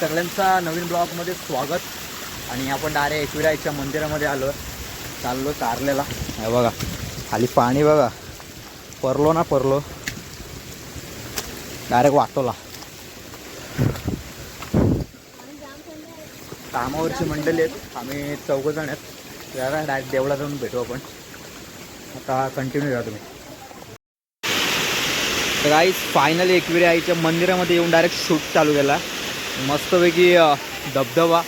सगळ्यांचा नवीन ब्लॉगमध्ये स्वागत. आणि आपण डायरेक्ट एकविराईच्या मंदिरामध्ये आलो, चाललो कारलेला. हे बघा खाली पाणी बघा, परलो ना परलो डायरेक्ट वाटोला. कामावरची मंडळी आहेत, आम्ही 4 जण आहेत. जरा डायरेक्ट देवळा जाऊन भेटू आपण. आता कंटिन्यू करा तुम्ही. तर गाईस फायनली एकविरा आईच्या मंदिरामध्ये येऊन डायरेक्ट शूट चालू केला. मस्तपैकी धबधबा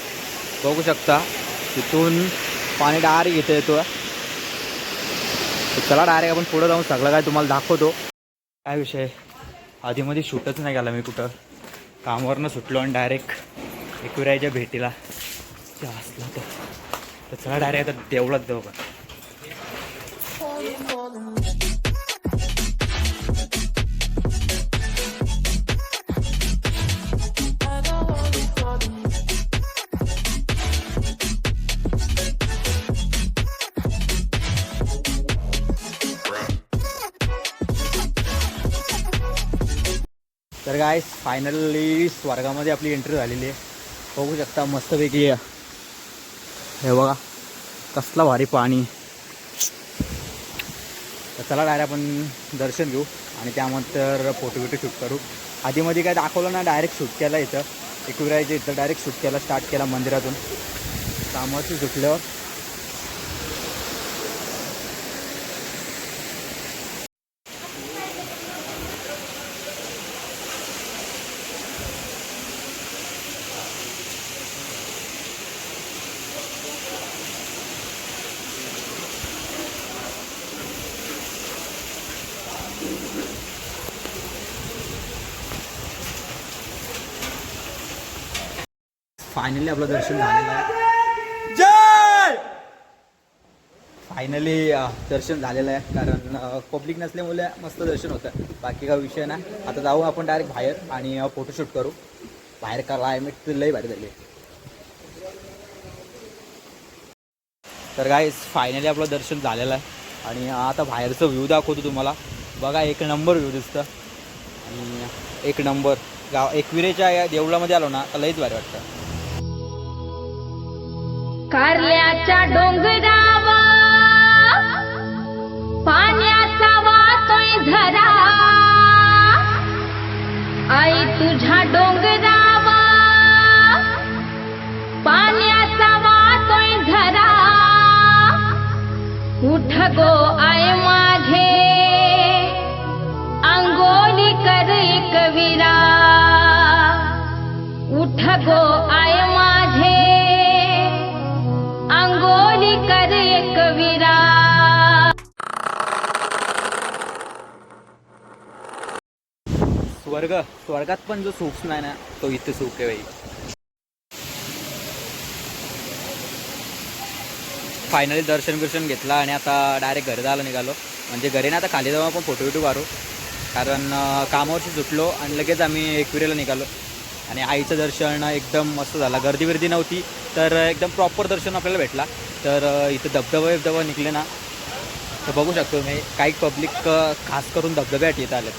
बघू शकता, तिथून पाणी डायरेक्ट इथे येतो. चला डायरेक्ट आपण पुढं जाऊन सगळं काय तुम्हाला दाखवतो. काय विषय, आधीमध्ये शूटच नाही केला मी कुठं, कामावरनं सुटलो आणि डायरेक्ट एकविराईच्या भेटीला असला तर चला डायरेक्ट आता देवळात जाऊ का. तर गाईस फायनली स्वर्गामध्ये आपली एंट्री झालेली आहे. बघू शकता मस्तपैकी. हे बघा कसला भारी पाणी. तर चला डायरेक्ट आपण दर्शन घेऊ आणि त्यानंतर फोटो शूट करू. आधीमध्ये काय दाखवलं ना, डायरेक्ट शूट केला इथं एकविराईच्या इथं. डायरेक्ट शूट केला, स्टार्ट केला मंदिरातून. कामावरती सुटल्यावर फायनली आपलं दर्शन झालेलं आहे. जय फायनली दर्शन झालेलं आहे, कारण पब्लिक नसल्यामुळे मस्त दर्शन होतं. बाकी काय विषय नाही. आता जाऊ आपण डायरेक्ट बाहेर आणि फोटोशूट करू. बाहेर क्लायमेट लई भारी झाली. तर गाईस फायनली आपलं दर्शन झालेलं आहे आणि आता बाहेरचं व्ह्यू दाखवतो तुम्हाला. बघा एक नंबर व्ह्यू दिसतं आणि एक नंबर गाव एकविरेच्या या देवळामध्ये आलो ना तर लईच भारी वाटतं. कारल्याच्या डोंगरावा पाण्याचा वाहतोय झरा, आई तुझ्या डोंगरावा पाण्याचा वाहतोय झरा. उठ गो आय माझे अंगोली कर एकविरा. उठ गो आय माझे अंगोली कर एकविरा. स्वर्गात पण जो सुख नाही ना, तो इथे सुख आहे बाई. फायनली दर्शन घेतला आणि आता डायरेक्ट घरी जायला निघालो. म्हणजे घरी ना, आता खाली जाऊन आपण फोटो मारू, कारण कामावरची सुटलो आणि लगेच आम्ही एकविरेला निघालो. आणि आईचं दर्शन एकदम मस्त झाला. गर्दी नव्हती, तर एकदम प्रॉपर दर्शन आपल्याला भेटला. तर इथं धबधबा निघले ना, तर बघू शकतो मी काही पब्लिक खास करून धबधब्यात येत आले.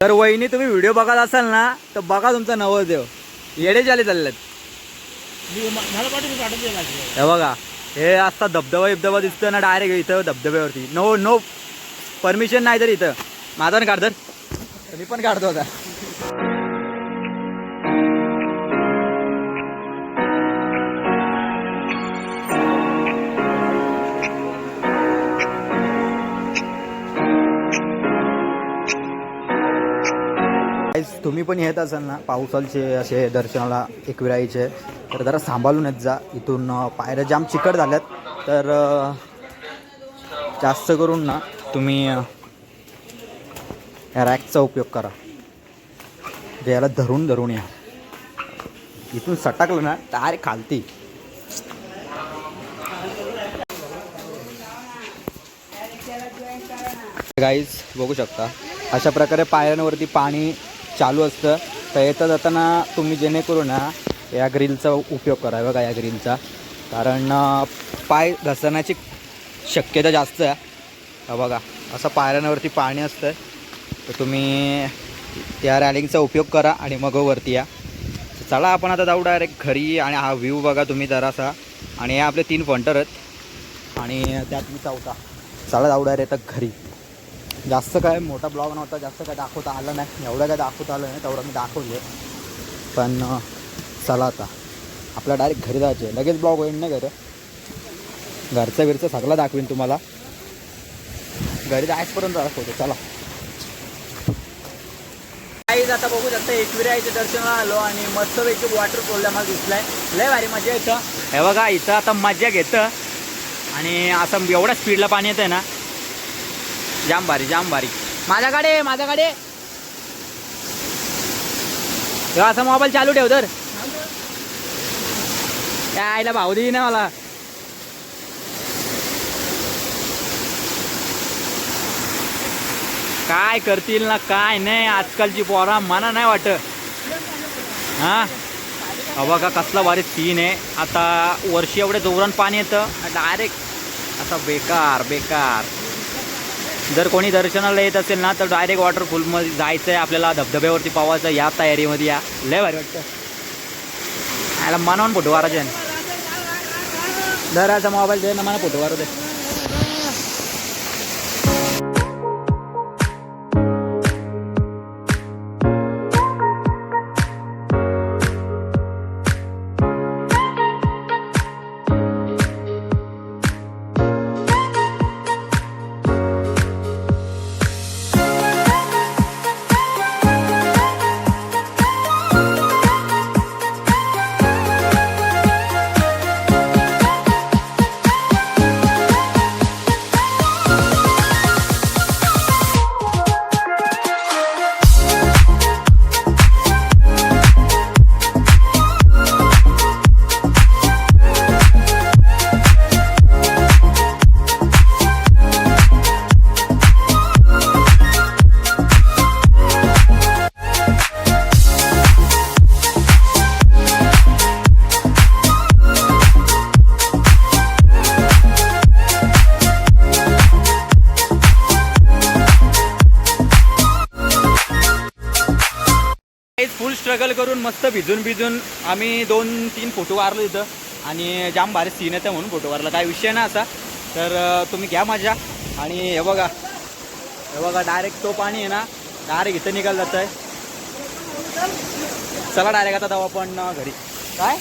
तर वहिनी तुम्ही व्हिडिओ बघत असाल ना, तर बघा तुमचा नवरदेव येडे झाले चाललेत. हे बघा हे असता धबधबा दिसतं ना, डायरेक्ट इथं धबधब्यावरती नो परमिशन नाही. तर इथं माझा काढ, तर मी पण काढतो आता. तुम्ही पण येत असाल ना पावसाचे असे दर्शनाला एकविराईचे, तर जरा सांभाळून येत जा. इथून पायऱ्या जाम चिकट झाल्यात, तर जास्त करून ना तुम्ही या रॅकचा उपयोग करा. जे याला धरून या. इथून सटकलं ना डायरेक्ट खालती. गाईज बघू शकता अशा प्रकारे पायऱ्यांवरती पाणी चालू असतं. तर येता जाताना तुम्ही जेणेकरून ना या ग्रिलचा उपयोग करा. बघा या ग्रिलचा, कारण पाय घसरण्याची शक्यता जास्त आहे. बघा असं पायऱ्यांवरती पाणी असतं, तर तुम्ही त्या रॅलिंगचा उपयोग करा आणि मग वरती या. चला आपण आता जाऊ डायरेक्ट घरी. आणि हा व्ह्यू बघा तुम्ही जरासा. आणि हे आपले 3 फंटर आहेत आणि त्यात मी चौथा. चला जाऊ डायरेक्ट आता घरी. जास्त काय मोठा ब्लॉग नव्हता, जास्त काय दाखवता आलं नाही, एवढं काय दाखवता आलं नाही, तेवढं मी दाखवले. पण चला आता आपला डायरेक्ट घरी जायचं आहे. लगेच ब्लॉग होईल नाही घरचं बिरचं सगळं दाखवीन तुम्हाला. घरी जायचपर्यंत दाखवतो. चला काहीच आता बघू शकता एकविरायचं दर्शनाला आलो आणि मस्तपैकी वॉटरफॉल मला दिसलाय. लय भारी मजा येतं. हे बघा इथं आता मजा घेतं आणि असं एवढ्या स्पीडला पाणी येतं ना, जाम भारी जाम भारी. माझ्याकडे तेव्हा असा मोबाईल चालू ठेव तर त्या आईला भाव देई ना मला. काय करतील ना काय नाही आजकालची पोरा मना नाही वाटत. हां बघा कसला भारी सीन आहे. आता वर्षी एवढे जोरान पाणी येतं डायरेक्ट असं बेकार. जर कोणी दर्शनाला येत असेल ना तर डायरेक्ट वॉटरफॉलमध्ये जायचं आहे आपल्याला, धबधब्यावरती पावायचं. या तयारीमध्ये या, लय भारी वाटतं. याला मनावून फोटो मारायचे दराचा मोबाईल दे ना मला फोटो मारू दे. फुल स्ट्रगल करून मस्त भिजून आम्ही 2-3 फोटो मारलो इथं आणि जाम भारी सीन येतं म्हणून फोटो मारला. काय विषय ना असा. तर तुम्ही घ्या मजा. आणि हे बघा डायरेक्ट तो पाणी आहे ना डायरेक्ट इथं निघाल जात आहे. चला डायरेक्ट आता जाऊ आपण घरी. काय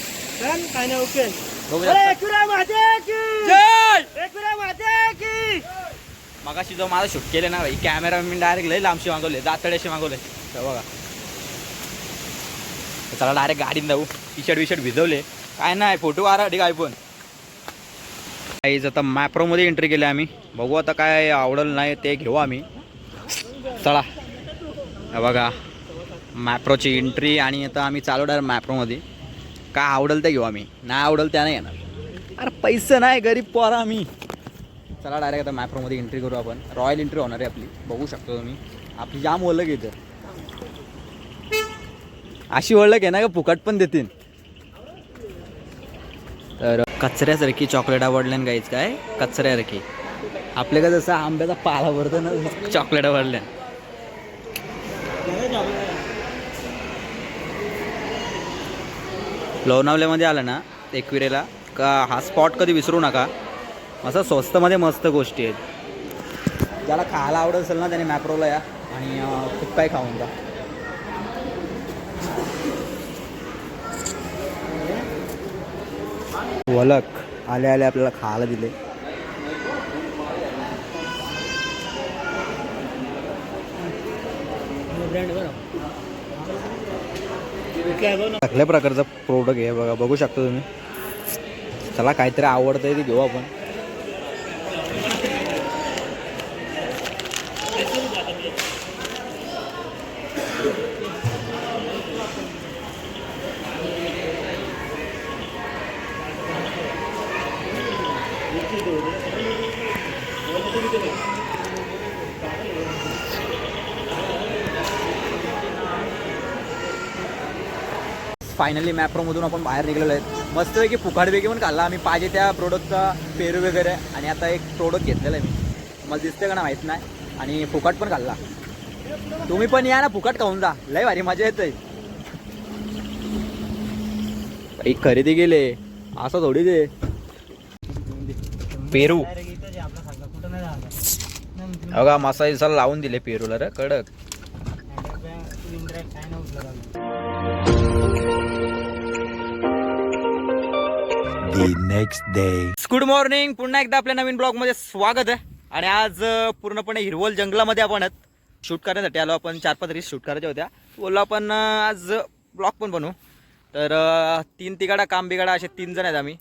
नाही ओके मगाशी जो माझा शूट केले ना भाई कॅमेरा मी डायरेक्ट लई लांबशी मागवले, जातड्याशी मागवले. तर बघा चला डायरेक्ट गाडीत जाऊ. टी शर्ट भिजवले काय नाही फोटो मारा ठीक आहे. पण काहीच आता मॅप्रोमध्ये एंट्री केली आम्ही. बघू आता काय आवडलं नाही ते घेऊ आम्ही. चला बघा मॅप्रोची एंट्री आणि आता आम्ही चालू डायरेक्ट मॅप्रोमध्ये. काय आवडेल ते घेऊ आम्ही, नाही आवडेल त्या नाही येणार. अरे पैसे नाही गरीब पोरा आम्ही. चला डायरेक्ट आता मॅप्रोमध्ये एंट्री करू आपण. रॉयल एंट्री होणार आहे आपली. बघू शकतो तुम्ही आपली जाम ओळख येतं. अशी ओळख आहे ना का फुकट पण देतील. तर कचऱ्यासारखी चॉकलेट आवडल्यान काहीच काय कचऱ्यासारखी. आपल्या का जसं आंब्याचा पाला भरतो ना चॉकलेट आवडल्या. लोणावल्यामध्ये आलं ना एकविरेला का हा स्पॉट कधी विसरू नका. असं स्वस्तमध्ये मस्त गोष्टी आहेत. ज्याला खायला आवडत असेल ना त्याने मॅप्रोला या आणि खूप काही खाऊन जा. वलक आले आपल्याला खायला दिले. सगळ्या प्रकारचा प्रोडक्ट आहे बघा, बघू शकता तुम्ही. चला काहीतरी आवडतंय ते घेऊ आपण. फायनली मॅप्रोमधून आपण बाहेर निघलेलो आहेत. मस्तपैकी फुकाटपैकी पण खाल्ला आम्ही पाहिजे त्या प्रोडक्टचा पेरू वगैरे. आणि आता एक प्रोडक्ट घेतलेला आहे मी, मला दिसते का ना माहीत नाही. आणि फुकाट पण खाल्ला. तुम्ही पण या ना फुकाट खाऊन जा, लय भारी मजा येते. काही खरेदी गेले असं थोडी दे पेरू अगा मसाला लावून दिले पेरूला रे कडक. Next day. Good morning. पुन्हा एकदा आपल्या नवीन ब्लॉग मध्ये स्वागत आहे. आणि आज पूर्णपणे हिरवल जंगलामध्ये आपण शूट करण्यासाठी आलो. आपण 4-5 रील्स शूट करायच्या होत्या. बोललो आपण आज ब्लॉग पण बनवू. तर 3 तिगाडा काम बिगाडा असे 3 जण आहेत आम्ही.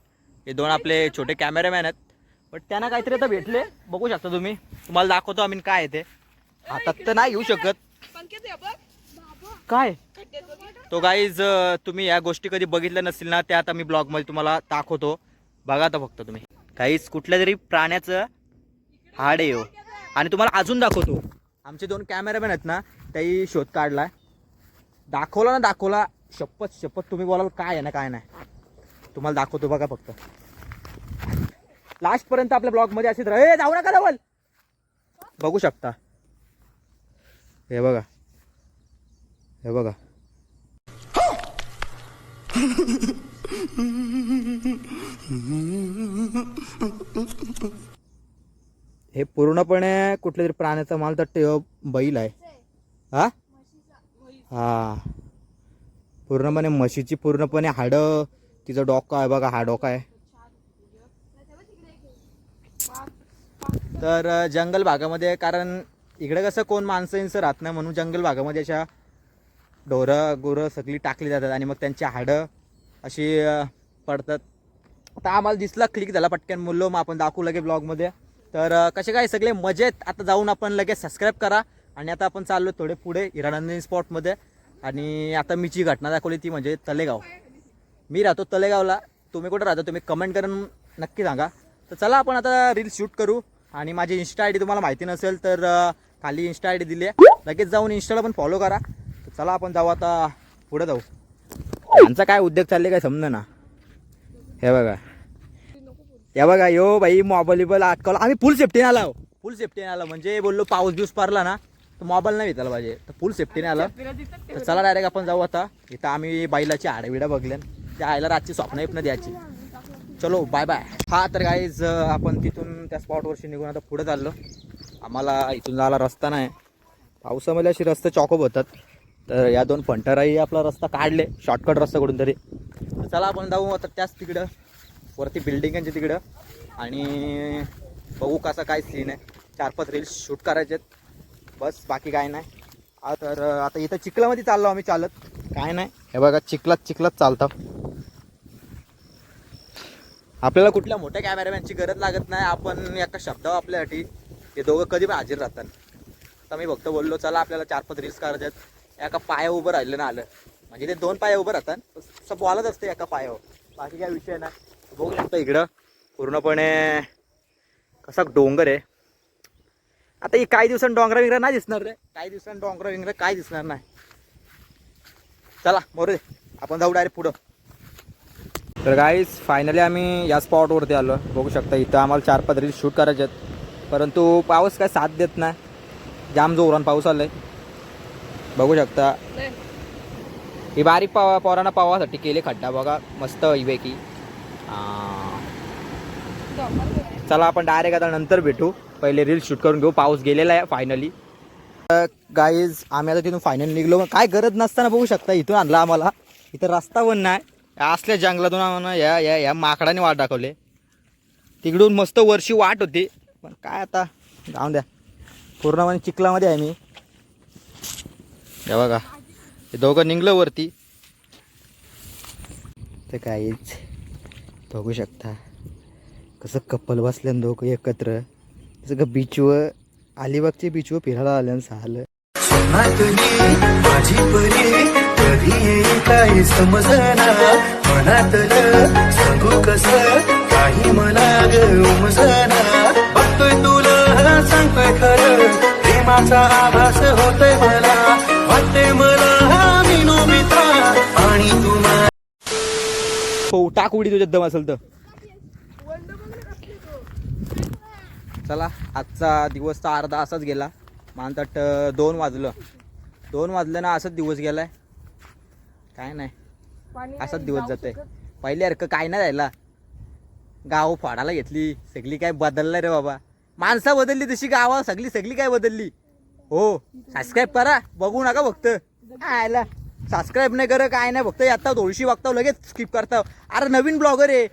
हे 2 आपले छोटे कॅमेरामॅन आहेत. बट त्यांना काहीतरी आता भेटले बघू शकता तुम्ही. तुम्हाला दाखवतो आम्ही काय आहे ते. हातात तर नाही घेऊ शकत. काय तो गाईज तुम्ही या गोष्टी कधी बघितल्या नसतील ना त्या आता मी ब्लॉगमध्ये तुम्हाला दाखवतो. बघा आता फक्त तुम्ही. काहीच कुठल्या तरी प्राण्याचं हाड आहे. आणि तुम्हाला अजून दाखवतो. आमचे 2 कॅमेरामॅन आहेत ना त्याही शोध काढला. दाखवला शपथ तुम्ही बोलाल काय आहे ना काय नाही. तुम्हाला दाखवतो बघा फक्त. लास्ट पर्यंत आपल्या ब्लॉग मध्ये असेच राहा. जाऊ नका डबल. बघू शकता. हे बघा हे पूर्णपणे कुठल्या तरी प्राण्याचा माल तर बैल आहे. हा पूर्णपणे म्हशीची पूर्णपणे हाडं. तिचं डोकं आहे बघा. हा डोका आहे. तर जंगल भागामध्ये कारण इकडे कसं कोण माणसं राहत नाही म्हणून जंगल भागामध्ये अशा ढोरं गुरं सगळी टाकली जातात आणि मग त्यांची हाडं अशी पडतात. आता आम्हाला दिसला क्लिक झाला पटकन मुलं मग आपण दाखवू लगे ब्लॉगमध्ये. तर कसे काय सगळे मजेत. आता जाऊन आपण लगेच सबस्क्राईब करा. आणि आता आपण चाललो थोडे पुढे हिरानंदिनी स्पॉटमध्ये. आणि आता मी जी घटना दाखवली ती म्हणजे तलेगाव. मी राहतो तलेगावला. तुम्ही कुठं राहता तुम्ही कमेंट करून नक्की सांगा. तर चला आपण आता रील्स शूट करू. आणि माझी इंस्टा आय डी तुम्हाला माहिती नसेल तर खाली इंस्टा आय डी दिली आहे. लगेच जाऊन इंस्टाला पण फॉलो करा. तर चला आपण जाऊ आता पुढे जाऊ. यांचा काय उद्योग चालले काय समजा ना. हे बघा यो भाई मोबाईल अटकावला. आम्ही फुल सेफ्टीने आलो म्हणजे बोललो पाऊस दिवस पारला ना तर मोबाईल नाही भेटायला पाहिजे. तर फुल सेफ्टीने आलं. तर चला डायरेक्ट आपण जाऊ आता. इथं आम्ही बैलाची हाडविडा बघल्या. त्या आईला रातची स्वप्न द्यायची. चलो बाय बाय. हा तर गाईज आपण तिथून त्या स्पॉटवरशी निघून आता पुढे चाललो. आम्हाला इथून जायला रस्ता नाही. पावसामध्ये अशी रस्ते चॉकअप होतात. तर या 2 फंटाराही आपला रस्ता काढले शॉर्टकट रस्ता कडून तरी. तर चला आपण जाऊ आता त्याच तिकडं वरती बिल्डिंगांच्या तिकडं. आणि बघू कसा काय सीन आहे. 4-5 रील्स शूट करायचे बस बाकी काय नाही. तर आता इथं चिखलामध्ये चाललो आम्ही चालत. काय नाही हे बघा चिखलात चालतं. आपल्याला कुठल्या मोठ्या कॅमेरामॅनची गरज लागत नाही. आपण एका शब्दावर आपल्यासाठी हे दोघं कधी पण हजर राहतात. तर मी फक्त बोललो चला आपल्याला 4-5 रील्स करायच्यात. एका पाया उभं राहिलं ना आलं म्हणजे ते 2 पाया उभं राहतात. असं बोलत असते एका पायावर. बाकी काय विषय नाही. बघू शकता इकडं पूर्णपणे कसा डोंगर आहे. आता ही काही दिवसांनी डोंगरा विंगरा नाही दिसणार रे. काही दिवसांनी डोंगरा विंगरा काय दिसणार नाही. चला मोरे आपण जाऊ डायरेक्ट पुढं. तर गाईज फायनली आम्ही या स्पॉटवरती आलो. बघू शकता इथं आम्हाला 4-5 रील्स शूट करायचे आहेत. परंतु पाऊस काय साथ देत नाही. जाम जोरान पाऊस आलाय. बघू शकता ही बारीक पोरांना पावासाठी केले खड्डा बघा मस्त इवे की. चला आपण डायरेक्ट आता नंतर भेटू. पहिले रील्स शूट करून घेऊ. पाऊस गेलेला आहे फायनली. गाईज आम्ही आता तिथून फायनली निघलो. काय गरज नसताना बघू शकता इथून आणलं आम्हाला. इथं रस्ता पण नाही. असल्या जंगलातून आम्हाला या माकडाने वाट दाखवले. तिकडून मस्त वर्षी वाट होती पण काय आता जाऊन द्या. पूर्णपणे चिखलामध्ये आहे मी. हे बघा हे दोघं निघलं वरती. तर काहीच बघू शकता कसं कपल बसल्यानं दोघं एकत्र. तसं बीचवर अलिबागच्या बीचवर फिरायला आल्यानं झालं. माझी परी कधी येईल काही समजना. मनातलं सांगू कसं काही मला उमजना. बघतोय तुला सांगतोय खरं प्रेमाचा आभास होतोय मला. वाटते मला मी नोबिता आणि तुम्हाला हो टाक उडी तुझ्यात दम असेल तर. चला आजचा दिवस तर अर्धा असाच गेला. मानतात 2 वाजलं ना. असाच दिवस गेलाय. काय नाही असाच दिवस जाते. पहिल्यासारखं काय नाही राहिला. गाव फाडायला घेतली सगळी काय बदललं रे बाबा. माणसं बदलली तशी गावा सगळी काय बदलली. हो सबस्क्राईब करा, बघू नका फक्त. आयला सबस्क्राईब नाही करा काय नाही, फक्त आता थोडीशी बघता लगेच स्किप करता. अरे नवीन ब्लॉगर आहे,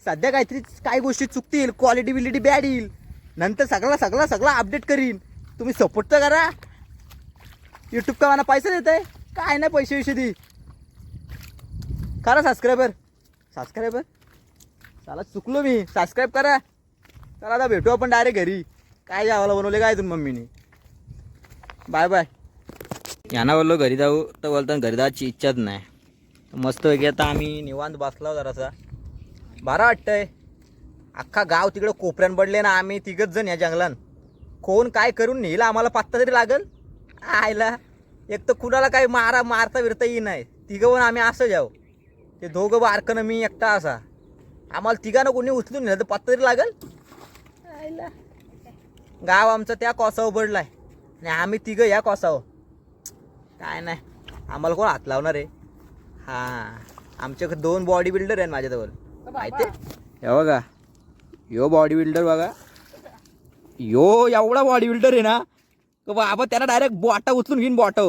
सध्या काहीतरी काही गोष्टी चुकतील, क्वालिटी बिलिटी बॅड येईल, नंतर सगळा अपडेट करीन. तुम्ही सपोर्ट तर करा. यूट्यूब का मला पैसा देत आहे काय नाही, पैसे विषयी दी करा. सबस्क्रायबर चला चुकलो मी, सबस्क्राईब करा. चला आता भेटू आपण डायरेक्ट घरी. काय जेवायला बनवले काय तुम्ही मम्मीने. Bye bye. यांना बोललो घरी जाऊ तर बोलतात घरी जायची इच्छाच नाही. मस्त वगैरे आता आम्ही निवांत बसला जरासा, बरं वाटतंय. अख्खा गाव तिकडं कोपऱ्यान पडले ना, आम्ही तिघच जण या जंगलात. कोण काय करून नेला आम्हाला पत्ता तरी लागल. आयला एक तर कुणाला काही मारता बिरता येई नाही. तिघं पण आम्ही असं जाऊ, ते दोघं बारकनं मी एकटा असा. आम्हाला तिघांना कोणी उचलून नेलं तर पत्ता तरी लागल. आयला गाव आमचं त्या कोसावर पडलाय आणि आम्ही तिघं या कोसावर. काय नाही आम्हाला कोण हात लावणार आहे. हां आमच्याकडे 2 बॉडी बिल्डर आहेत माझ्याजवळ माहिती आहे. हे बघा यो बॉडी बिल्डर बघा, यो एवढा बॉडी बिल्डर आहे ना का बाबा त्याला डायरेक्ट बॉटा उचलून घेईन. बॉट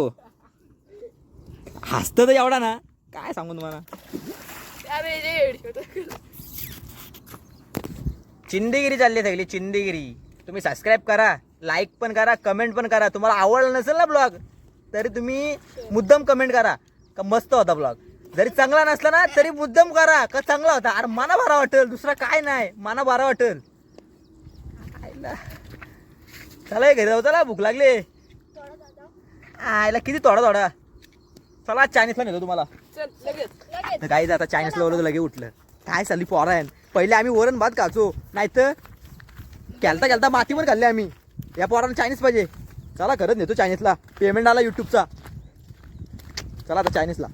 हसतं तर एवढा ना काय सांगू तुम्हाला. चिंदेगिरी चालली सगळी चिंदेगिरी. तुम्ही सबस्क्राईब करा, लाईक पण करा, कमेंट पण करा. तुम्हाला आवडला नसेल ना ब्लॉग तरी तुम्ही मुद्दाम कमेंट करा का मस्त होता ब्लॉग. जरी चांगला नसला ना तरी मुद्दाम करा का चांगला होता. अरे मना बरा वाटेल, दुसरा काय नाही, मना बरा वाटेल. चला घरी जाऊ, चला भूक लागली. आयला किती थोडा चला चायनीजला नेतो तुम्हाला. काही आता चायनीजला बोलवतो लगे उठलं. काय चालली पोरा आहे. पहिले आम्ही वरण भात खायचो, नाहीतर खेळता माती पण खाल्ली आम्ही. या पोरांना चायनीज पाहिजे. चला खरंच नेतो चायनीजला, पेमेंट आला यूट्यूबचा. चला आता चायनीजला.